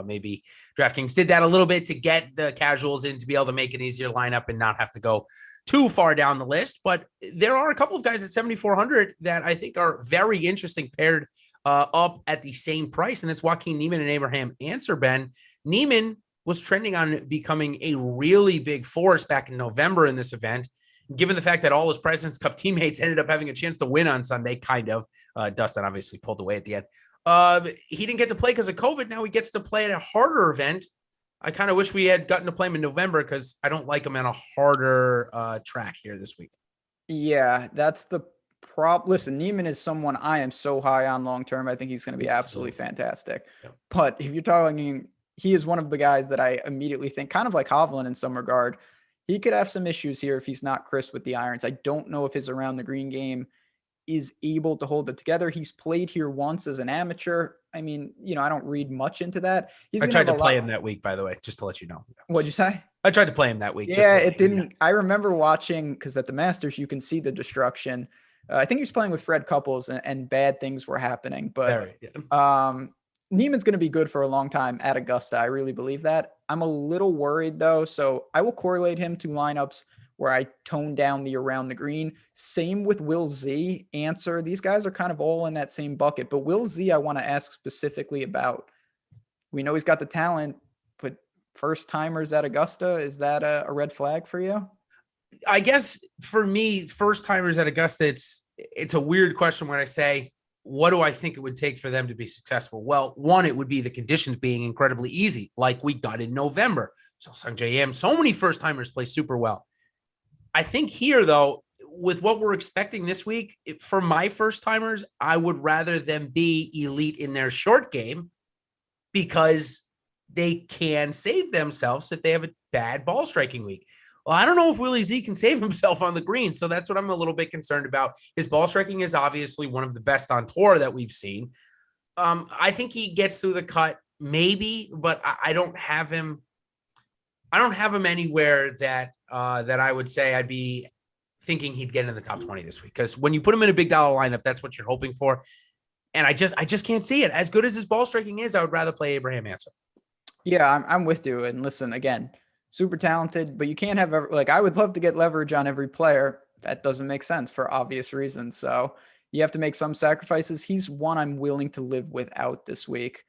maybe DraftKings did that a little bit to get the casuals in to be able to make an easier lineup and not have to go too far down the list. But there are a couple of guys at 7,400 that I think are very interesting paired up at the same price. And it's Joaquin Neiman and Abraham Answer, Ben. Neiman was trending on becoming a really big force back in November in this event. Given the fact that all his President's Cup teammates ended up having a chance to win on Sunday, kind of. Dustin obviously pulled away at the end. He didn't get to play because of COVID. Now he gets to play at a harder event. I kind of wish we had gotten to play him in November because I don't like him on a harder track here this week. Yeah, that's the problem. Listen, Neiman is someone I am so high on long-term. I think he's going to be absolutely fantastic. Yep. But if you're talking, he is one of the guys that I immediately think, kind of like Hovland in some regard, he could have some issues here if he's not crisp with the irons. I don't know if his around the green game is able to hold it together. He's played here once as an amateur. I mean, I don't read much into that. I tried to play him that week, by the way, just to let you know. What'd you say? I tried to play him that week. Yeah, it didn't. I remember watching, because at the Masters, you can see the destruction. I think he was playing with Fred Couples and bad things were happening. But Neiman's going to be good for a long time at Augusta. I really believe that. I'm a little worried, though, so I will correlate him to lineups where I tone down the around the green. Same with Will Z, Answer. These guys are kind of all in that same bucket. But Will Z, I want to ask specifically about. We know he's got the talent, but first-timers at Augusta, is that a red flag for you? I guess for me, first-timers at Augusta, it's a weird question when I say, what do I think it would take for them to be successful? Well, one, it would be the conditions being incredibly easy, like we got in November. So Sungjae Im, so many first-timers play super well. I think here, though, with what we're expecting this week, for my first-timers, I would rather them be elite in their short game because they can save themselves if they have a bad ball striking week. Well, I don't know if Willie Z can save himself on the green, so that's what I'm a little bit concerned about. His ball striking is obviously one of the best on tour that we've seen. I think he gets through the cut, maybe, but I don't have him. I don't have him anywhere that I would say I'd be thinking he'd get in the top 20 this week. Because when you put him in a big dollar lineup, that's what you're hoping for. And I just can't see it. As good as his ball striking is, I would rather play Abraham Answer. Yeah, I'm with you. And listen, again, super talented, but you can't have I would love to get leverage on every player. That doesn't make sense for obvious reasons. So you have to make some sacrifices. He's one I'm willing to live without this week.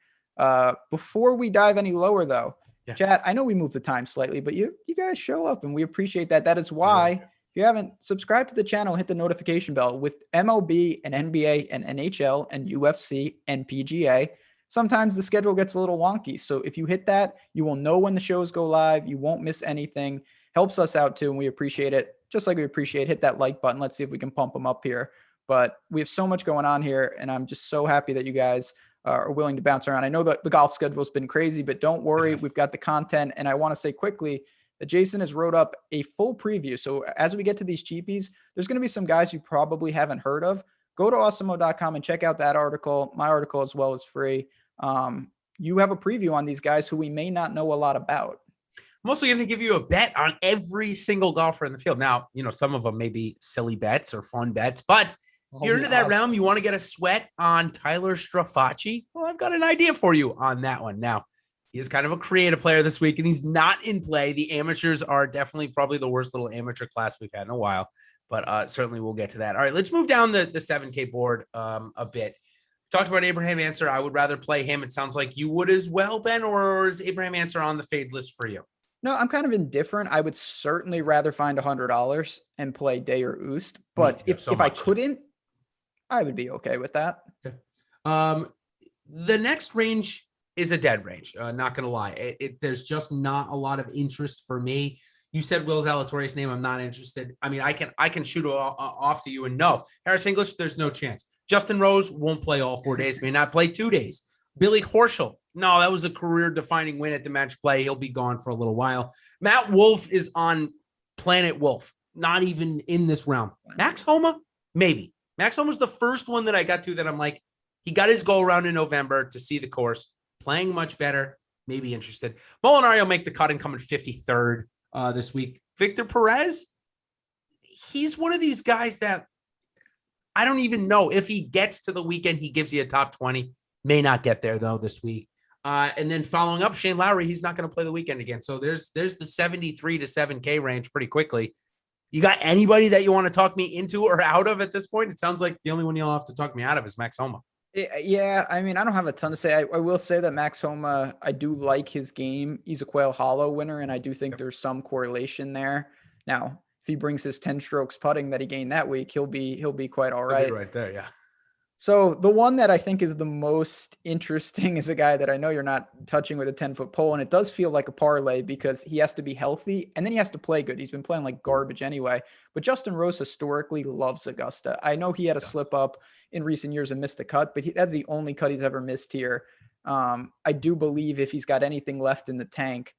Before we dive any lower, though, chat, I know we moved the time slightly, but you guys show up and we appreciate that. That is why, if you haven't subscribed to the channel, hit the notification bell. With MLB and NBA and NHL and UFC and PGA, sometimes the schedule gets a little wonky. So if you hit that, you will know when the shows go live. You won't miss anything. Helps us out too, and we appreciate it. Just like we appreciate, hit that like button. Let's see if we can pump them up here. But we have so much going on here, and I'm just so happy that you guys are willing to bounce around. I know that the golf schedule has been crazy, but don't worry. We've got the content. And I want to say quickly that Jason has wrote up a full preview. So as we get to these cheapies, there's going to be some guys you probably haven't heard of. Go to awesemo.com and check out that article. My article as well is free. You have a preview on these guys who we may not know a lot about. I'm also going to give you a bet on every single golfer in the field. Now, some of them may be silly bets or fun bets, but if you're into that realm, you want to get a sweat on Tyler Strafacci? Well, I've got an idea for you on that one. Now, he is kind of a creative player this week, and he's not in play. The amateurs are definitely probably the worst little amateur class we've had in a while, but certainly we'll get to that. All right, let's move down the 7K board a bit. Talked about Abraham Answer. I would rather play him. It sounds like you would as well, Ben, or is Abraham Answer on the fade list for you? No, I'm kind of indifferent. I would certainly rather find $100 and play Day or Oost, but if I couldn't, I would be okay with that. Okay. The next range is a dead range. Not going to lie. There's just not a lot of interest for me. You said Will Zalatori's name. I'm not interested. I mean, I can shoot off to you and no. Harris English, there's no chance. Justin Rose won't play all 4 days, may not play 2 days. Billy Horschel. No, that was a career-defining win at the match play. He'll be gone for a little while. Matt Wolff is on Planet Wolf, not even in this realm. Max Homa, maybe. Max Homa was the first one that I got to that I'm like, he got his go around in November to see the course, playing much better, maybe interested. Molinari will make the cut and come in 53rd this week. Victor Perez, he's one of these guys that I don't even know if he gets to the weekend. He gives you a top 20. May not get there though this week. And then following up, Shane Lowry, he's not going to play the weekend again. So there's the 73 to 7K range pretty quickly. You got anybody that you want to talk me into or out of at this point? It sounds like the only one you'll have to talk me out of is Max Homa. Yeah, I mean, I don't have a ton to say. I will say that Max Homa, I do like his game. He's a Quail Hollow winner, and I do think there's some correlation there. Now, if he brings his 10 strokes putting that he gained that week, he'll be quite all right. Right there, yeah. So the one that I think is the most interesting is a guy that I know you're not touching with a 10-foot pole, and it does feel like a parlay because he has to be healthy and then he has to play good. He's been playing like garbage anyway, but Justin Rose historically loves Augusta. I know he had a slip up in recent years and missed a cut, but that's the only cut he's ever missed here. I do believe if he's got anything left in the tank,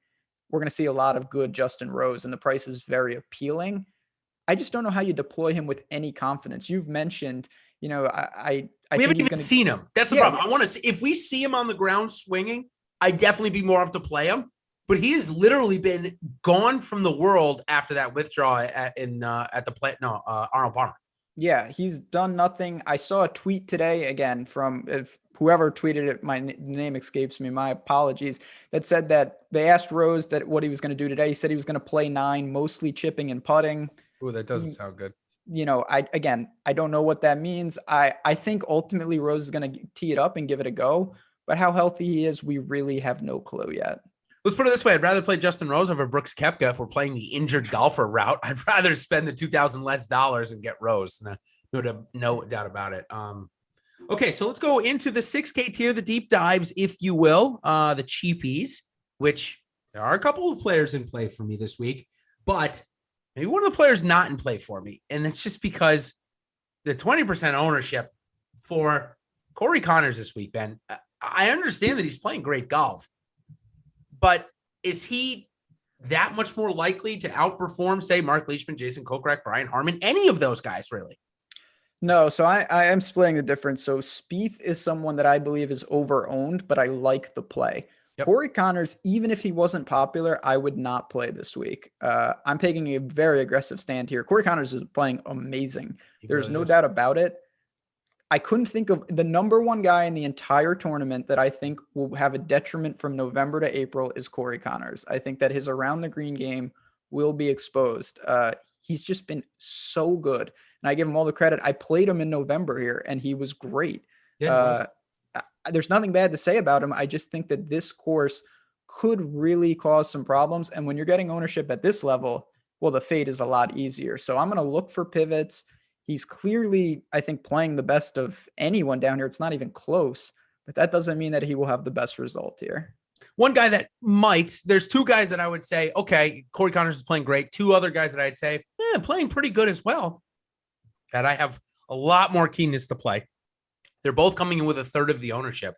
we're going to see a lot of good Justin Rose, and the price is very appealing. I just don't know how you deploy him with any confidence. You've mentioned, we haven't even seen him. That's the problem. I want to see if we see him on the ground swinging, I'd definitely be more up to play him. But he has literally been gone from the world after that withdrawal at the play. No, Arnold Palmer. Yeah, he's done nothing. I saw a tweet today again from whoever tweeted it. My name escapes me. My apologies. That said that they asked Rose that what he was going to do today. He said he was going to play 9, mostly chipping and putting. Oh, that doesn't sound good. I don't know what that means. I think ultimately Rose is going to tee it up and give it a go, but how healthy he is, we really have no clue yet. Let's put it this way. I'd rather play Justin Rose over Brooks Koepka if we're playing the injured golfer route. I'd rather spend the $2,000 less and get Rose. No doubt about it. Okay, so let's go into the 6K tier, the deep dives, if you will, the cheapies, which there are a couple of players in play for me this week, but maybe one of the players not in play for me. And it's just because the 20% ownership for Corey Connors this week, Ben, I understand that he's playing great golf, but is he that much more likely to outperform, say, Mark Leishman, Jason Kokrak, Brian Harman, any of those guys, really? No, so I am splitting the difference. So Spieth is someone that I believe is over-owned, but I like the play. Yep. Corey Connors, even if he wasn't popular, I would not play this week. I'm taking a very aggressive stand here. Corey Connors is playing amazing. There's no doubt about it. I couldn't think of the number one guy in the entire tournament that I think will have a detriment from November to April is Corey Connors. I think that his around the green game will be exposed. He's just been so good. And I give him all the credit. I played him in November here and he was great. Yeah, there's nothing bad to say about him. I just think that this course could really cause some problems. And when you're getting ownership at this level, well, the fade is a lot easier. So I'm going to look for pivots. He's clearly, I think, playing the best of anyone down here. It's not even close, but that doesn't mean that he will have the best result here. One guy that there's 2 guys that I would say, okay, Corey Connors is playing great. 2 other guys that I'd say, playing pretty good as well, that I have a lot more keenness to play. They're both coming in with a third of the ownership.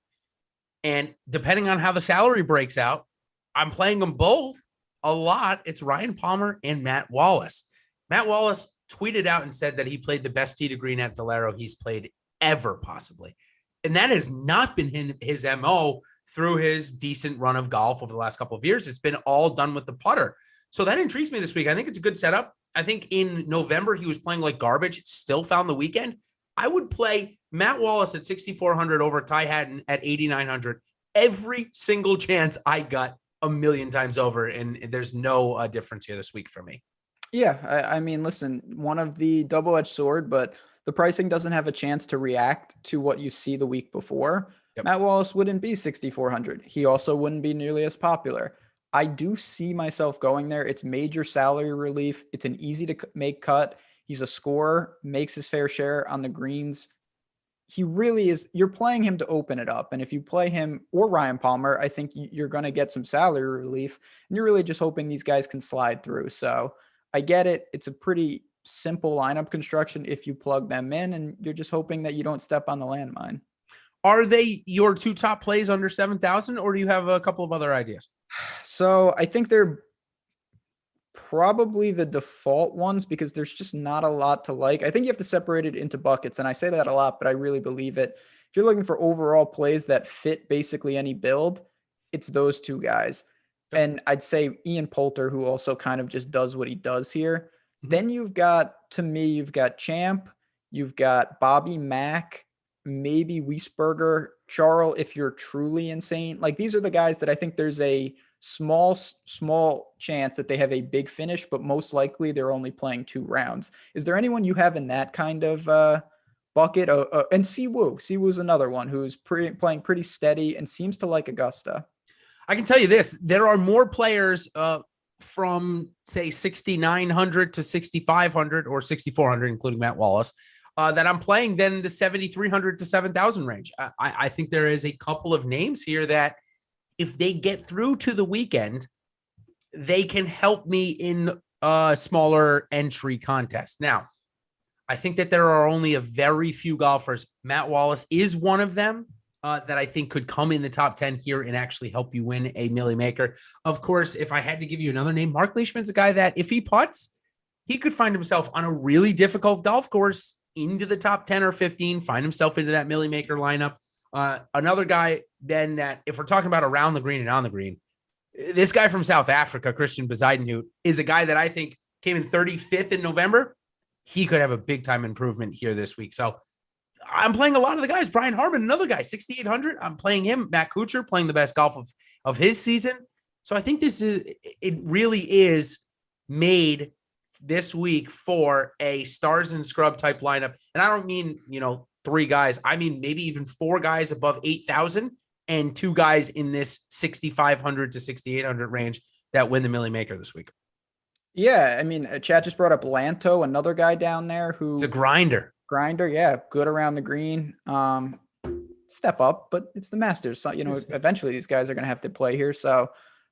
And depending on how the salary breaks out, I'm playing them both a lot. It's Ryan Palmer and Matt Wallace. Matt Wallace tweeted out and said that he played the best tee to green at Valero he's played ever, possibly. And that has not been his MO through his decent run of golf over the last couple of years. It's been all done with the putter. So that intrigues me this week. I think it's a good setup. I think in November, he was playing like garbage, still found the weekend. I would play Matt Wallace at 6,400 over Ty Hatton at 8,900 every single chance I got a million times over. And there's no difference here this week for me. Yeah, I mean, listen, one of the double-edged sword, but the pricing doesn't have a chance to react to what you see the week before. Yep. Matt Wallace wouldn't be 6,400. He also wouldn't be nearly as popular. I do see myself going there. It's major salary relief. It's an easy to make cut. He's a scorer, makes his fair share on the greens. He really is. You're playing him to open it up. And if you play him or Ryan Palmer, I think you're going to get some salary relief. And you're really just hoping these guys can slide through. So I get it. It's a pretty simple lineup construction if you plug them in, and you're just hoping that you don't step on the landmine. Are they your 2 top plays under 7,000, or do you have a couple of other ideas? So I think they're probably the default ones because there's just not a lot to like. I think you have to separate it into buckets, and I say that a lot, but I really believe it. If you're looking for overall plays that fit basically any build, it's those 2 guys. And I'd say Ian Poulter, who also kind of just does what he does here. Mm-hmm. Then you've got Champ, You've got Bobby Mack, maybe Wiesberger, Charles, if you're truly insane. Like, these are the guys that I think there's a small chance that they have a big finish, but most likely they're only playing 2 rounds. Is there anyone you have in that kind of bucket? And Siwoo's another one who's playing pretty steady and seems to like Augusta. I can tell you this, there are more players from, say, 6,900 to 6,500 or 6,400, including Matt Wallace, that I'm playing than the 7,300 to 7,000 range. I think there is a couple of names here that if they get through to the weekend, they can help me in a smaller entry contest. Now, I think that there are only a very few golfers. Matt Wallace is one of them that I think could come in the top 10 here and actually help you win a Millie Maker. Of course, if I had to give you another name, Mark Leishman's a guy that if he putts, he could find himself on a really difficult golf course into the top 10 or 15, find himself into that Millie Maker lineup. Another guy then that if we're talking about around the green and on the green, this guy from South Africa, Christian Bezuidenhout, is a guy that I think came in 35th in November. He could have a big time improvement here this week. So I'm playing a lot of the guys. Brian Harman, another guy, 6,800. I'm playing him. Matt Kuchar playing the best golf of his season. So I think it really is made this week for a stars and scrub type lineup. And I don't mean, 3 guys. I mean, maybe even 4 guys above 8,000 and 2 guys in this 6,500 to 6,800 range that win the Millie Maker this week. Yeah. I mean, Chad just brought up Lanto, another guy down there who's a grinder. Yeah. Good around the green. Step up, but it's the Masters. So, eventually these guys are going to have to play here. So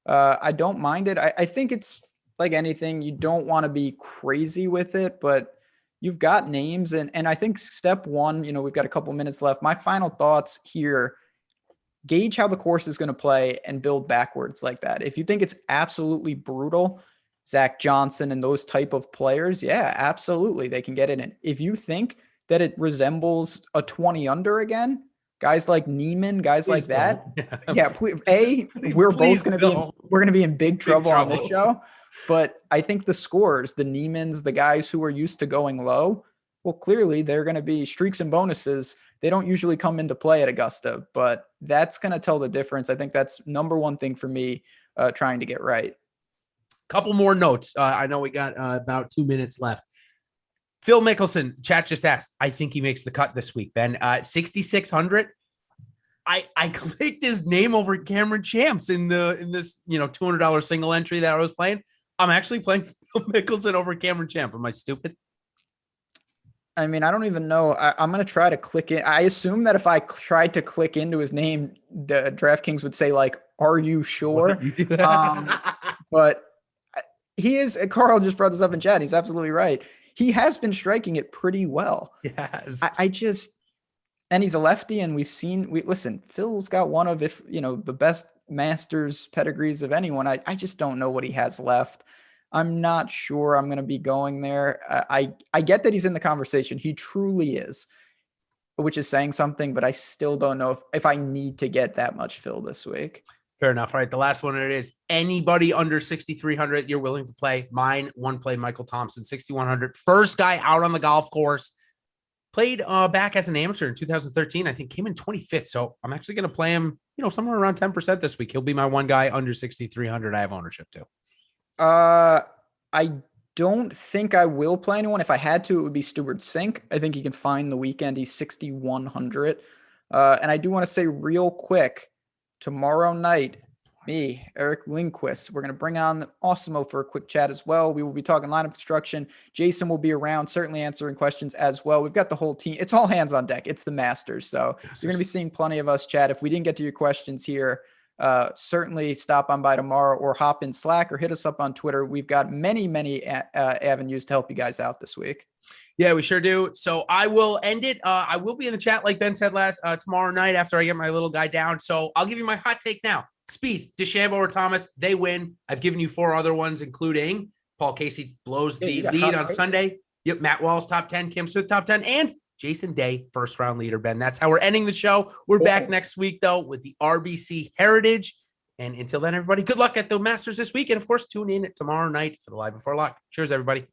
I don't mind it. I think it's like anything. You don't want to be crazy with it, but you've got names. And I think step one, we've got a couple minutes left. My final thoughts here, gauge how the course is going to play and build backwards like that. If you think it's absolutely brutal, Zach Johnson and those type of players, yeah, absolutely. They can get it in. If you think that it resembles a 20 under again, guys like Neiman, guys please like that. Yeah. Please, we're both going to be in big trouble on this show. But I think the scores, the Neimans, the guys who are used to going low, well, clearly they're going to be streaks and bonuses. They don't usually come into play at Augusta, but that's going to tell the difference. I think that's number one thing for me trying to get right. Couple more notes. I know we got about 2 minutes left. Phil Mickelson, chat just asked. I think he makes the cut this week, Ben. 6,600. I clicked his name over Cameron Champs in this $200 single entry that I was playing. I'm actually playing Phil Mickelson over Cameron Champ. Am I stupid? I mean, I don't even know. I'm going to try to click in. I assume that if I tried to click into his name, the DraftKings would say, like, are you sure? But he is, Carl just brought this up in chat. He's absolutely right. He has been striking it pretty well. Yes. And he's a lefty, and listen, Phil's got one of, the best Masters pedigrees of anyone. I just don't know what he has left. I'm not sure I'm going to be going there. I get that he's in the conversation. He truly is, which is saying something, but I still don't know if I need to get that much Phil this week. Fair enough. All right. The last one it is anybody under 6,300 you're willing to play. Mine, one play, Michael Thompson, 6,100. First guy out on the golf course. Played back as an amateur in 2013. I think came in 25th. So I'm actually going to play him, somewhere around 10% this week. He'll be my one guy under 6,300. I have ownership too. I don't think I will play anyone. If I had to, it would be Stuart Sink. I think he can find the weekend. He's 6,100. And I do want to say real quick, tomorrow night, me, Eric Lindquist, we're going to bring on Awesemo for a quick chat as well. We will be talking lineup construction. Jason will be around, certainly answering questions as well. We've got the whole team. It's all hands on deck. It's the Masters. So you're going to be seeing plenty of us chat. If we didn't get to your questions here, certainly stop on by tomorrow or hop in Slack or hit us up on Twitter. We've got many avenues to help you guys out this week. Yeah, we sure do. So I will end it. I will be in the chat, like Ben said tomorrow night after I get my little guy down. So I'll give you my hot take now. Spieth, DeChambeau, or Thomas, they win. I've given you 4 other ones, including Paul Casey blows the lead on Sunday. Yep, Matt Wallace, top 10, Kim Smith, top 10, and Jason Day, first round leader, Ben. That's how we're ending the show. We're back next week, though, with the RBC Heritage. And until then, everybody, good luck at the Masters this week. And, of course, tune in tomorrow night for the Live Before Lock. Cheers, everybody.